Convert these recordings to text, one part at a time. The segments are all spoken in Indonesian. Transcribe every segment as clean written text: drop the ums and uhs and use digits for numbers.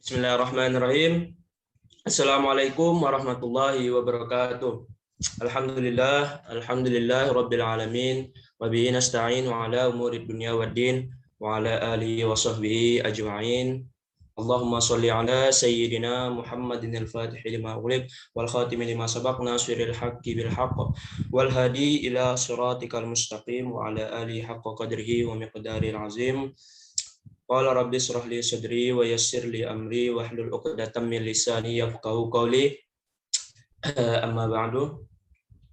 Bismillahirrahmanirrahim. Assalamualaikum warahmatullahi wabarakatuh. Alhamdulillah rabbil alamin wa bihi nasta'in wa ala umurid dunya waddin wa ala alihi wa sahbihi ajma'in. Allahumma shalli ala sayyidina Muhammadin al-Fatih lima ughliq wal khatim lima sabaq nasiril haqqi bil haqq wal hadi ila siratikal mustaqim wa ala alihi haqqa qadrihi wa miqdaril azim. Qala rabbi shrah li sadri wa yassir li amri wahlul 'uqdatam min lisani yafqahu qawli. Amma ba'du.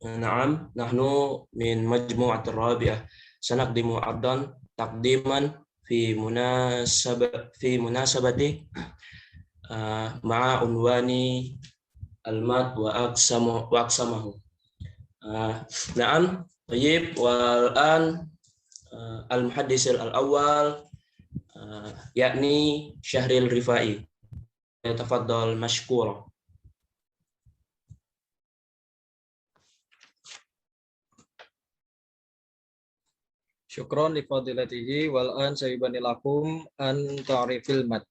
Na'am, nahnu min majmu'atir rabi'ah. Sanaqdimu 'addan taqdiman fi munasabati ma'a unwani al-mad wa aqsamahu. Na'am, tayyib wal an al-muhaddis al-awwal yakni Syahril Rifai. Tafaddal mashkura. Syukron li fadilatihi wal an sayyibani lakum an ta'rifil mat.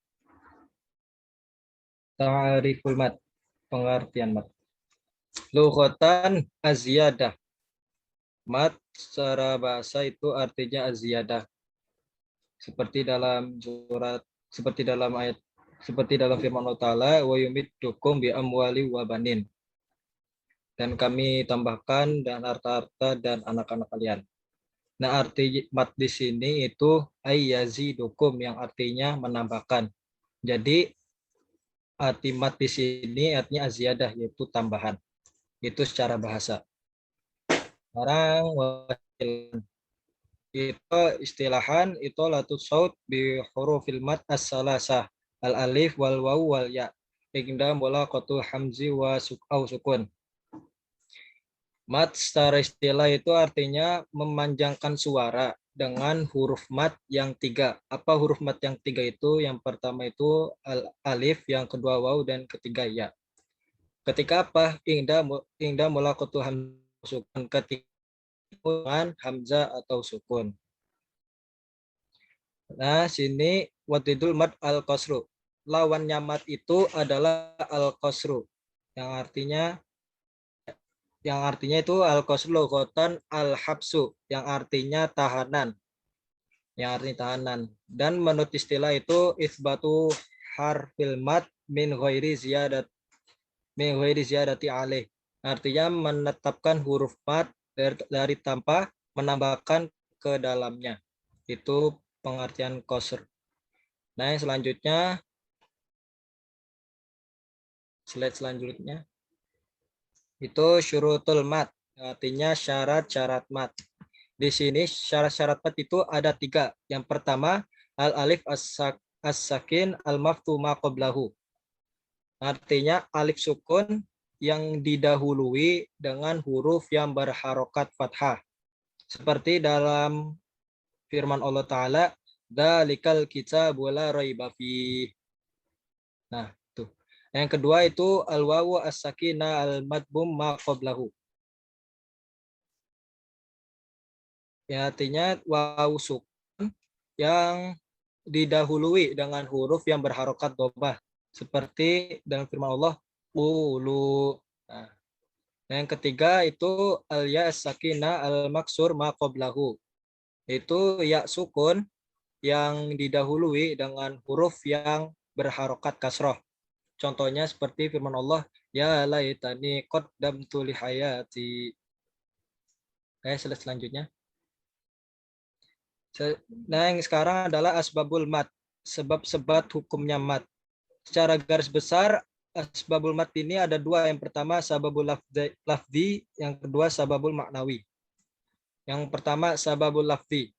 Ta'riful mat, pengertian mat. Lughatan aziyadah. Mat secara bahasa itu artinya aziyadah. Seperti dalam firman Allah Ta'ala, wa yumiddukum bi amwali wa banin. Dan kami tambahkan dan harta-harta dan anak-anak kalian. Nah, arti mat di sini itu ayyazidukum yang artinya menambahkan. Jadi arti mat di sini artinya aziyadah yaitu tambahan. Itu secara bahasa. Sekarang itu istilahan itu latus saut bi hurufil mat as-salasah al alif wal waw wal ya ingda mulaqatul hamzi wa sukun. Mat secara istilah itu artinya memanjangkan suara dengan huruf mat yang tiga. Apa huruf mat yang tiga itu? Yang pertama itu alif, yang kedua waw, dan ketiga ya. Ketika apa? Ingda mulaqatul hamzi sukun, ketika dengan hamzah atau sukun. Nah, sini wadidul mat al-qasru. Lawannya mat itu adalah al-qasru. Yang artinya itu al-qasru lughatan al-habsu, yang artinya tahanan. Yang artinya tahanan. Dan menurut istilah itu itsbatu harfil mat min ghairi ziyadati alaih. Artinya menetapkan huruf mat dari tanpa menambahkan ke dalamnya. Itu pengertian qasr. Nah, yang selanjutnya slide selanjutnya itu syurutul mat, artinya syarat-syarat mat. Di sini syarat-syarat mat itu ada tiga. Yang pertama al alif as-sakin al-maftu ma qablahu. Artinya alif sukun yang didahului dengan huruf yang berharokat fathah. Seperti dalam firman Allah Ta'ala, dzalikal kitabu la raiba fiih. Nah, tuh. Yang kedua itu al-wawu as-sakinah al-madbum ma qablahu. Ya, artinya wawu sukun yang didahului dengan huruf yang berharokat dhammah. Seperti dalam firman Allah, ulu. Nah, yang ketiga itu al-ya as-sakinah al-maksur ma qablahu. Itu ya sukun yang didahului dengan huruf yang berharokat kasroh. Contohnya seperti firman Allah, ya laitani qaddamtu li hayati. Slide selanjutnya. Nah, yang sekarang adalah asbabul mat, sebab-sebab hukumnya mat. Secara garis besar, asbabul mat ini ada dua. Yang pertama sababul lafzi, yang kedua sababul maknawi. Yang pertama sababul lafzi.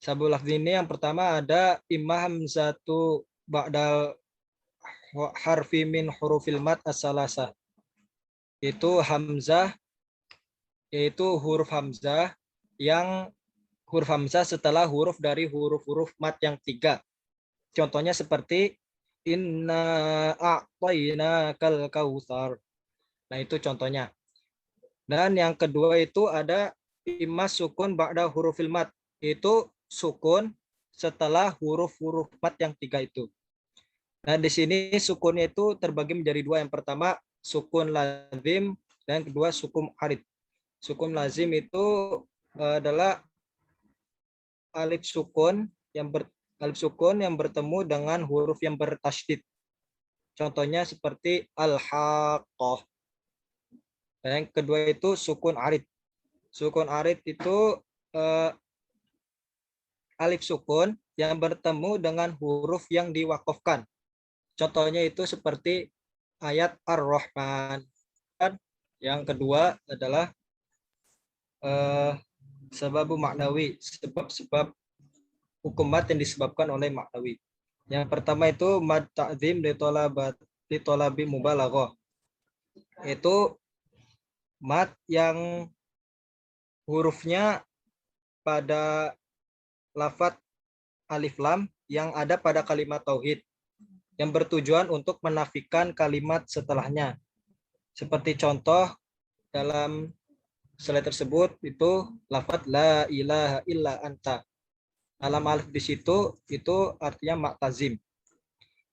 Sababul lafzi ini yang pertama ada imam hamzatu ba'dal harfi min hurufil mat as-salasah. Itu hamzah, yaitu huruf hamzah yang huruf hamzah setelah huruf dari huruf-huruf mat yang tiga. Contohnya seperti inna a'tainakal kautsar. Nah, itu contohnya. Dan yang kedua itu ada imas sukun ba'da hurufil mat. Itu sukun setelah huruf-huruf mat yang tiga itu. Nah, di sini sukunnya itu terbagi menjadi dua. Yang pertama sukun lazim dan kedua sukun arid. Sukun lazim itu adalah alif sukun yang bertemu dengan huruf yang bertasydid. Contohnya seperti al-haqqah. Dan yang kedua itu sukun arid. Sukun arid itu alif sukun yang bertemu dengan huruf yang diwakafkan. Contohnya itu seperti ayat Ar-Rahman. Dan yang kedua adalah sababu maknawi, sebab-sebab hukum mat yang disebabkan oleh maknawi. Yang pertama itu mad ta'zim li tolabi mubalaghah. Itu mat yang hurufnya pada lafadz alif lam yang ada pada kalimat tauhid yang bertujuan untuk menafikan kalimat setelahnya. Seperti contoh dalam slide tersebut itu lafadz la ilaha illa anta. Alam alif di situ itu artinya maktazim.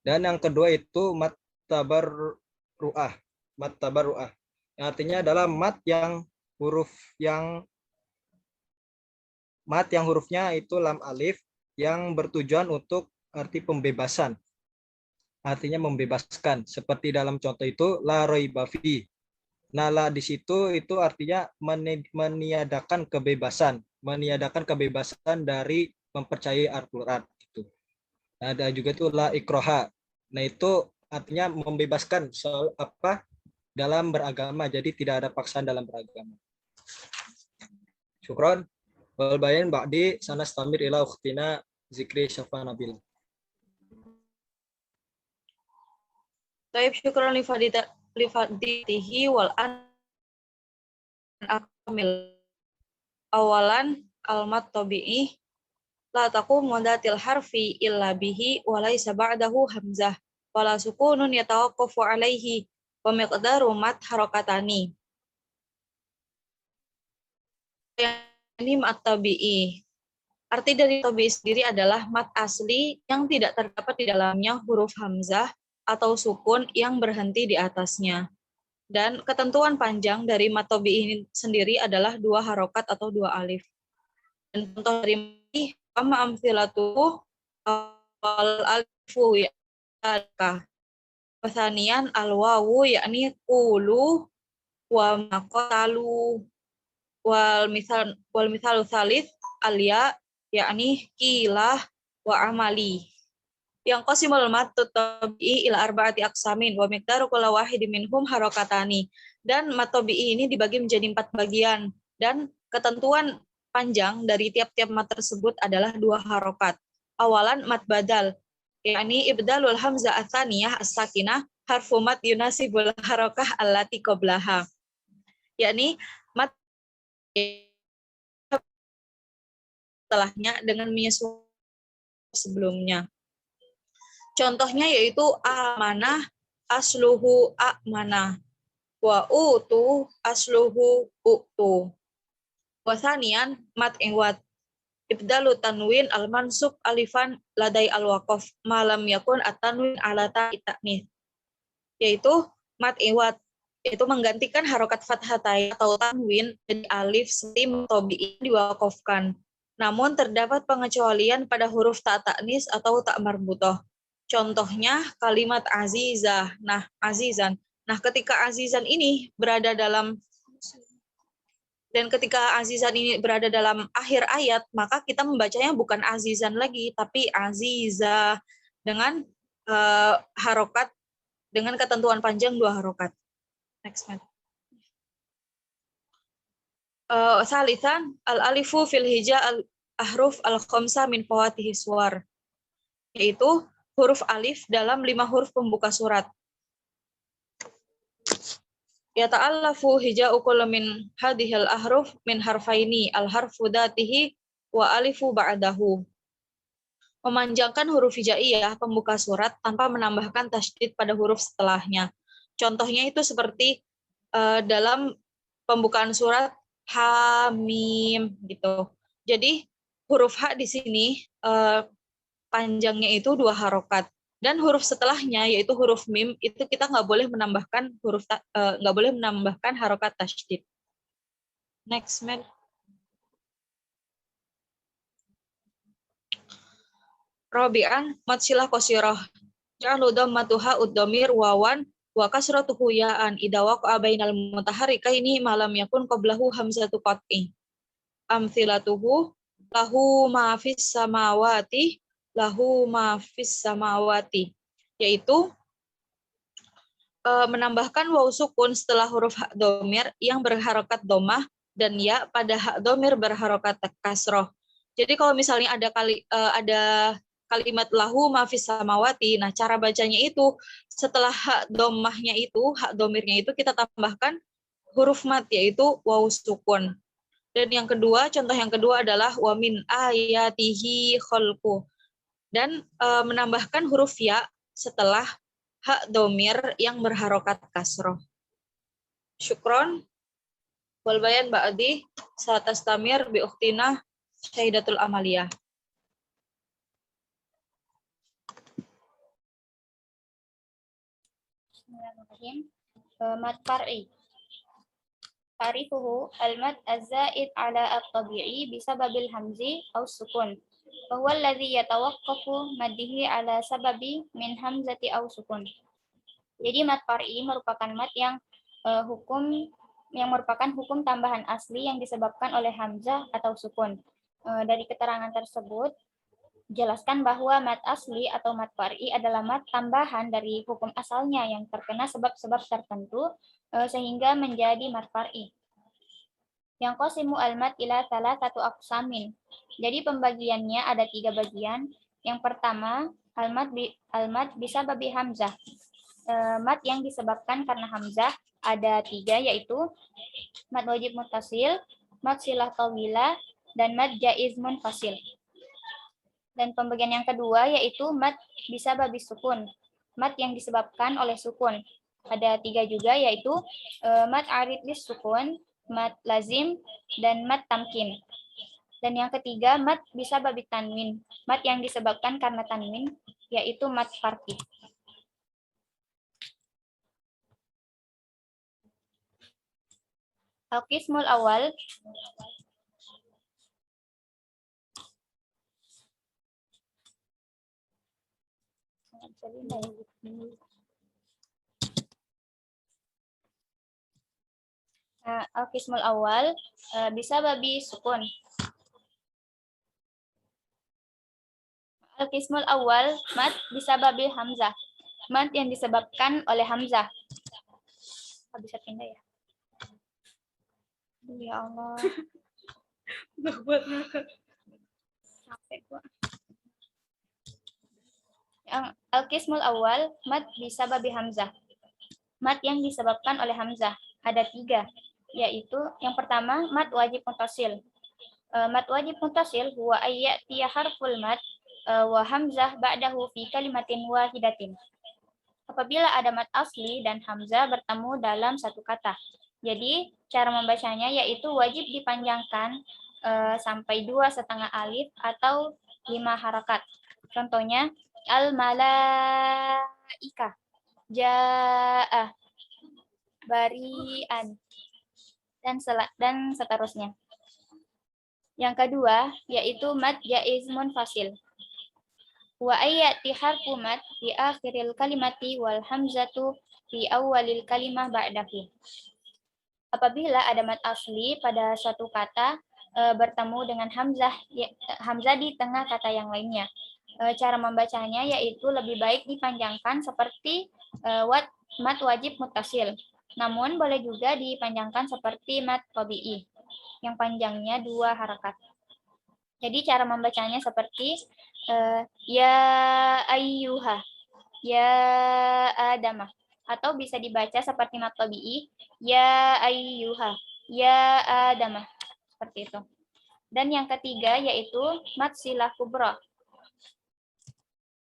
Dan yang kedua itu mat tabarruah. Mat tabarruah. Yang artinya adalah mat yang hurufnya itu lam alif yang bertujuan untuk arti pembebasan. Artinya membebaskan. Seperti dalam contoh itu la raiba fi. Nah, la di situ itu artinya meniadakan kebebasan, dari mempercayai Al-Qur'an gitu. Nah, ada juga itu la ikroha. Nah, itu artinya membebaskan soal dalam beragama. Jadi tidak ada paksaan dalam beragama. Syukron. Wal bayan ba'di sanastamir ila ukhtina Zikri Syafa Nabil. Taib syukran lifaditihi wal an akamil. Awalan almat tabi'i la taqum wadatil harfi illa bihi wa laysa ba'dahu hamzah wala sukunun yatawaqqafu alaihi wa miqdaru mat harakatani. Ini mat tabi'i. Arti dari tabi'i sendiri adalah mat asli yang tidak terdapat di dalamnya huruf hamzah atau sukun yang berhenti di atasnya. Dan ketentuan panjang dari mat tabi'i ini sendiri adalah 2 harokat atau 2 alif. Dan contoh dari ini, kama amthilatu al-alifu ya'ka. Wasanian al-wawu yakni qulu wa maqtalu wal misal salis al-ya yakni kilah wa amali. Yang qasimul mat tabi'i ila arba'ati aqsamin wa miqdaru kulli wahidin minhum harakatani. Dan mat tabi'i ini dibagi menjadi 4 bagian dan ketentuan panjang dari tiap-tiap mat tersebut adalah 2 harokat. Awalan mat badal yakni ibdalul hamzah ats-tsaniyah as-sakinah harfu mat yunasibul harakah allati qablaha. Yakni mat setelahnya dengan menyesuaikan sebelumnya. Contohnya yaitu amanah asluhu amanah wa utu asluhu utu. Wasanian mat ingwat ibdalu tanwin al-mansub alifan ladai al-waqaf malam yakun at-tanwin ala ta'nis. Yaitu mat ingwat, yaitu menggantikan harokat fathatai atau tanwin jadi alif seperti tabi'i diwakafkan. Namun terdapat pengecualian pada huruf ta ta'nis atau ta marbutoh. Contohnya kalimat azizah. Nah, azizan. Nah, ketika azizan ini berada dalam akhir ayat, maka kita membacanya bukan azizan lagi, tapi azizah dengan harokat dengan ketentuan panjang 2 harokat. Next, Matt. Salisan al-alifu fil hija al-ahruf al-khamsa min fawatihi suwar. Yaitu huruf alif dalam 5 huruf pembuka surat. Ya ta'allafu hija'u kullu min hadhil ahruf min harfaini al-harfu datihi wa alifu ba'dahu. Memanjangkan huruf hijaiyah pembuka surat tanpa menambahkan tasydid pada huruf setelahnya. Contohnya itu seperti dalam pembukaan surat Hamim gitu. Jadi huruf H di sini panjangnya itu 2 harokat. Dan huruf setelahnya yaitu huruf mim itu kita nggak boleh menambahkan nggak boleh menambahkan harokat tasydid. Next, Mel. Rabi'an mat silah qasirah. Ja'alu dhammatuha ud-dhamir wawan wa kasratuhu ya'an idza waqa'a bainal mutaharrikaini ma lam yakun qablahu hamzatu qat'i. Amthilatuhu lahu ma fis samawati yaitu menambahkan waw sukun setelah huruf hak domir yang berharokat domah dan ya pada hak domir berharokat kasroh. Jadi kalau misalnya ada kalimat lahu ma fis samawati, nah cara bacanya itu setelah hak domahnya itu, hak domirnya itu kita tambahkan huruf mat yaitu waw sukun. Dan yang kedua, contoh yang kedua adalah wa min ayatihi khalqu. Dan menambahkan huruf ya setelah hak domir yang berharokat kasroh. Syukron. Wal bayan ba'di satastamir bi ukhtina Syahidatul Amaliyah. Bismillahirrahmanirrahim. Mad far'i. Ta'rifuhu al-mad az-za'id ala at-tabi'i bisababil hamzi aw sukun. Bahwa alladhi yatawaqqafu maddihi ala sababi min hamzati aw sukun. Jadi mad far'i merupakan mad yang merupakan hukum tambahan asli yang disebabkan oleh hamzah atau sukun. Dari keterangan tersebut jelaskan bahwa mad asli atau mad far'i adalah mad tambahan dari hukum asalnya yang terkena sebab-sebab tertentu sehingga menjadi mad far'i. Yang qasimu al-mad ila thalathatu aqsamin. Jadi pembagiannya ada 3 bagian. Yang pertama, al-mad bisa babi hamzah. Mad yang disebabkan karena hamzah ada 3 yaitu mad wajib muttasil, mad silah tawilah, dan mad jaiz munfasil. Dan pembagian yang kedua yaitu mad bisa babi sukun. Mad yang disebabkan oleh sukun. Ada 3 juga yaitu mad arid lis sukun, mad lazim, dan mad tamkin. Dan yang ketiga, mad bisa babi tanwin. Mad yang disebabkan karena tanwin, yaitu mad far'i. Al-qismul awal. Al-qismul awal bisa babi sukun. Al-qismul awal mad bisa babi hamzah. Mad yang disebabkan oleh hamzah. Bisa pindah ya. Ya Allah. Capek gua. Al-qismul awal mad bisa babi hamzah. Mad yang disebabkan oleh hamzah. Ada 3. Yaitu yang pertama mad wajib muttasil. Mad wajib muttasil huwa ayyati harful mad wa hamzah ba'dahu fi kalimatin wahidatin. Apabila ada mad asli dan hamzah bertemu dalam satu kata. Jadi cara membacanya yaitu wajib dipanjangkan sampai 2,5 alif atau 5 harakat. Contohnya al-malaika, ja'a, bari'an, dan seterusnya. Yang kedua yaitu mad jaiz munfasil. Wa ayati harfu mad di akhiril kalimati wal hamzatu fi awwalil kalimah ba'dahu. Apabila ada mad asli pada suatu kata bertemu dengan hamzah di tengah kata yang lainnya. Cara membacanya yaitu lebih baik dipanjangkan seperti mad wajib muttasil. Namun boleh juga dipanjangkan seperti mad tabi'i yang panjangnya 2 harakat. Jadi cara membacanya seperti ya ayyuha, ya adamah. Atau bisa dibaca seperti mad tabi'i, ya ayyuha, ya adamah. Seperti itu. Dan yang ketiga yaitu mad silah kubra.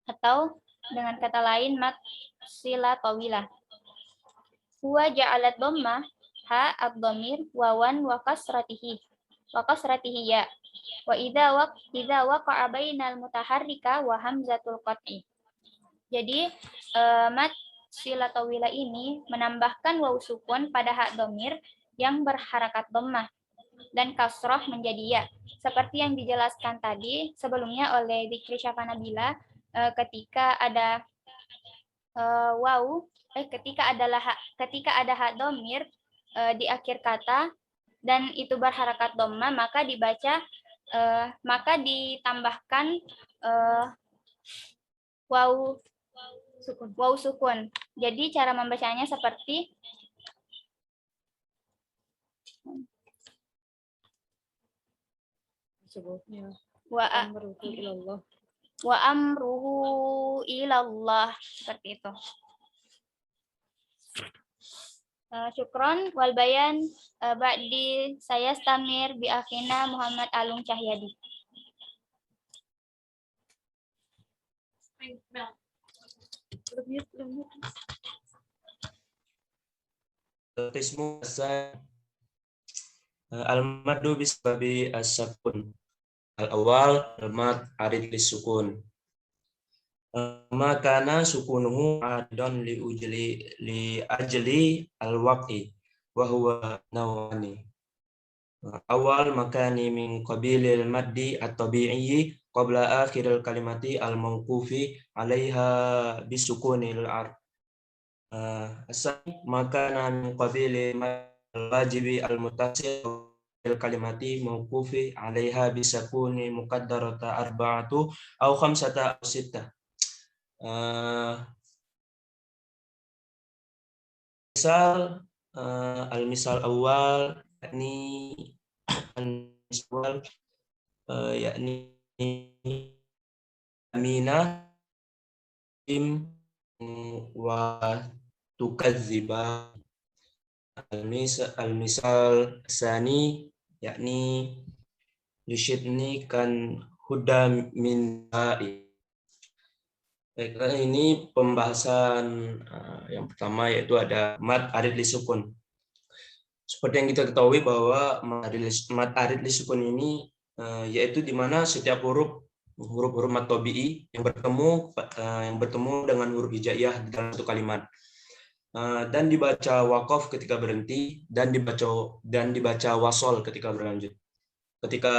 Atau dengan kata lain mad silah tawilah. Huwa ja'alat dhammah ha ad-dhamir wawan wa kasratihi ya. Wa idza waqa'a bainal mutaharrika wa hamzatul qat'i. Jadi mat silatowila ini menambahkan waw sukun pada hak domir yang berharakat dhammah dan kasroh menjadi ya. Seperti yang dijelaskan tadi sebelumnya oleh Dikri Syafa Nabila, ketika ada ketika ada hak domir di akhir kata dan itu berharakat dhammah, maka ditambahkan waw sukun. Jadi cara membacanya seperti wa amruhu ilallah, seperti itu. Syukron wal bayan ba'di saya Stamir bi akhina Muhammad Alung Cahyadi. Qismu al-maddu bisbabi as-sakun. Al-awwal al-mad arid lisukun. Makana sukunuhu adon li ajli al-waqi wa huwa nawani. Awal makani min qabilil maddi at-tabi'i qabla akhiril kalimati al-mawqufi 'alaiha bisukunil ar. Asani makana min qabilil wajibi al-muttasil kalimati mawqufi 'alaiha bisukuni muqaddarata arba'atu aw khamsata aw sittah. Misal al-misal awal yakni amina im wa tukadziba. Al-misal sani yakni yushidni kan huda min sa'i. Ini pembahasan yang pertama, yaitu ada mad arid lisukun. Seperti yang kita ketahui bahwa mad arid lisukun ini yaitu di mana setiap huruf mad tabi'i yang bertemu dengan huruf hijaiyah di dalam satu kalimat dan dibaca waqaf ketika berhenti dan dibaca wasol ketika berlanjut. Ketika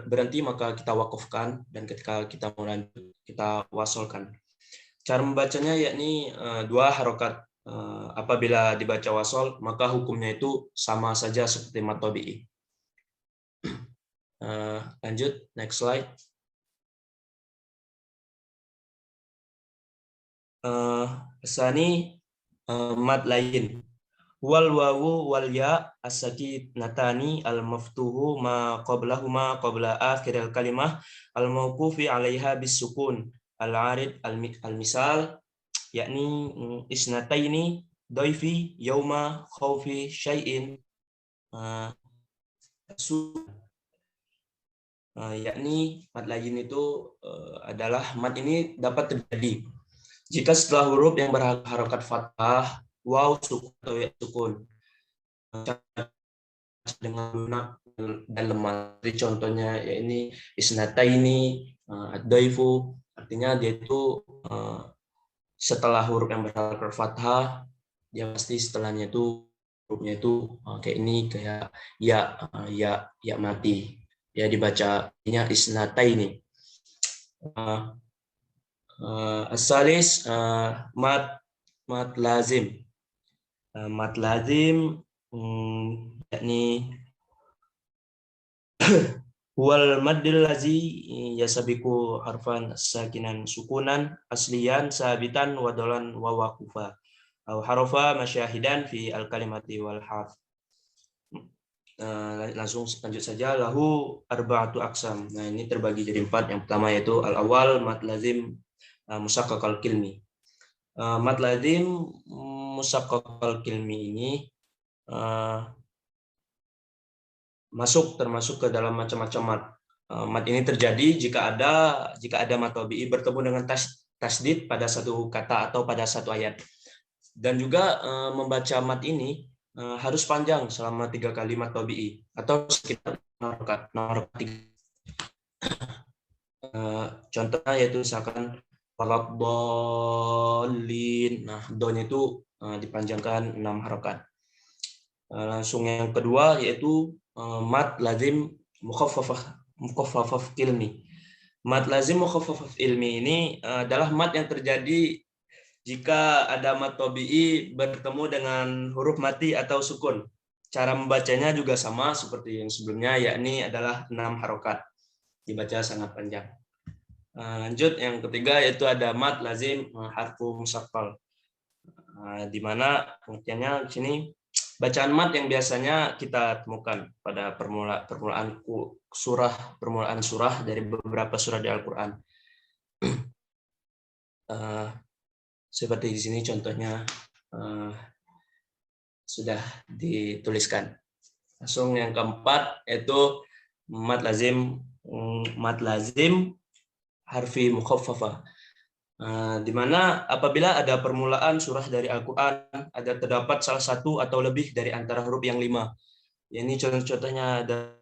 berhenti maka kita wakafkan, dan ketika kita mau lanjut kita wasolkan. Cara membacanya yakni dua harokat. Apabila dibaca wasol maka hukumnya itu sama saja seperti mad tabi'i. Lanjut, next slide. Sani mad lain. Wal wawu wal ya as-sakinatani al-maftuhu ma qablahuma qabla akhiril kalimah al-mawqufi 'alaiha bis-sukun al-arid al-misal yakni isnataini dhaifi yauma khaufi syai'in yakni mad lain itu adalah mad ini dapat terjadi jika setelah huruf yang berharokat fathah, waw, sukun atau ya sukun dengan lunak dan lemah. Jadi contohnya ya ini isnataini, ad-dhaifu, artinya dia itu setelah huruf yang berharokat fathah, dia pasti setelahnya itu hurufnya itu kayak ini, kayak ya mati. Ya dibacanya isnataini. As-salis mad lazim. Mad lazim yakni wal maddil lazi yasabiku harfan sakinan sukunan asliyan sabitan wadolan wa waqufa aw harofa masyahidan fi al-kalimati wal harf. Langsung lanjut saja. Lahu arba'atu aqsam. Nah, ini terbagi jadi 4. Yang pertama yaitu al-awwal mad lazim musaqqaqal kilmi. Mad lazim musaqqaqal kilmi ini termasuk ke dalam macam-macam mad. Mad ini terjadi jika ada mad tabi'i bertemu dengan tasdid pada satu kata atau pada satu ayat. Dan juga membaca mad ini harus panjang selama 3 kali mad tabi'i atau sekitar nomor 3. Contohnya yaitu misalkan waladdallin. Nah, do-nya itu dipanjangkan 6 harokat. Langsung yang kedua yaitu mad lazim mukhaffafah ilmi. Mad lazim mukhaffafah ilmi ini adalah mad yang terjadi jika ada mad tabi'i bertemu dengan huruf mati atau sukun. Cara membacanya juga sama seperti yang sebelumnya, yakni adalah 6 harokat. Dibaca sangat panjang. Lanjut yang ketiga yaitu ada mad lazim harfu musaqqal. Di mana pengertiannya di sini bacaan mad yang biasanya kita temukan pada permulaan surah dari beberapa surah di Al-Qur'an. Seperti di sini contohnya sudah dituliskan. Langsung yang keempat yaitu mad lazim harfi mukhaffafah. Di mana apabila ada permulaan surah dari Al-Qur'an ada terdapat salah satu atau lebih dari antara huruf yang 5. Ini contohnya ada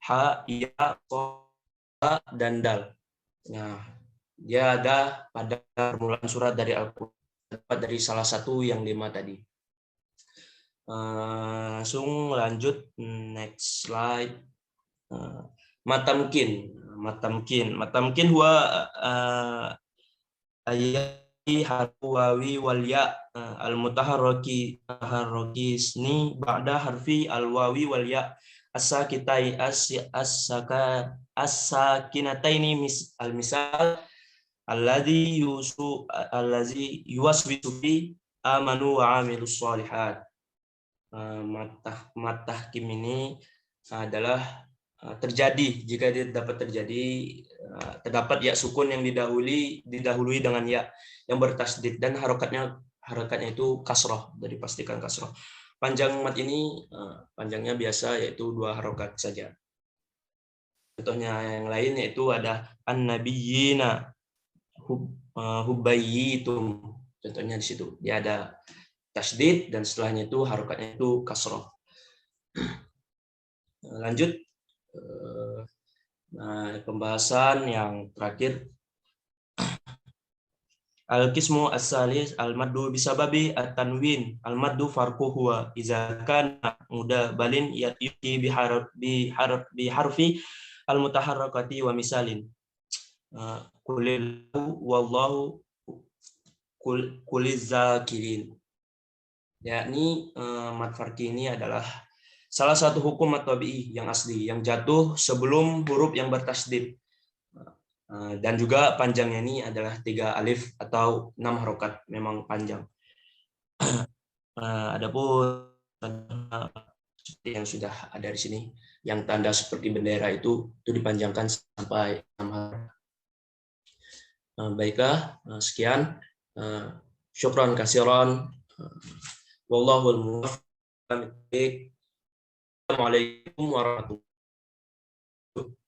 ha, ya, ko, dan dal. Nah, dia ada pada permulaan surat dari Al-Qur'an dapat dari salah satu yang 5 tadi. Langsung lanjut next slide. Matamkin huwa ayati harfu wawi wal ya al mutaharriki isni ba'da harfi al wawi wal ya as-sakinataini al misal allazi yuwaswisu fi amanu wa amilus shalihat. Matahkim ini adalah terjadi jika dia dapat terdapat ya sukun yang didahului dengan ya yang bertasdid dan harokatnya itu kasroh, dari pastikan kasroh. Panjang mat ini panjangnya biasa yaitu 2 harokat saja. Contohnya yang lain yaitu ada an-nabiyina hubbayitum. Contohnya di situ dia ada tasdid dan setelahnya itu harokatnya itu kasroh. Lanjut. Pembahasan yang terakhir al-qismu as-salis al-maddu bisababi at-tanwin al-maddu farqu huwa idza kana mudabalin yuti bi harfi al-mutaharrakati wa misalin qulillahu wallahu kulizakirin. Yakni mad farqi ini adalah salah satu hukum mad tabi'i yang asli yang jatuh sebelum huruf yang bertasdid. Dan juga panjangnya ini adalah 3 alif atau 6 harokat, memang panjang. Adapun seperti yang sudah ada di sini, yang tanda seperti bendera itu dipanjangkan sampai 6 harokat. Baiklah, sekian. Syukran kasiran. Wallahul muwaffiq. Assalamualaikum warahmatullahi wabarakatuh.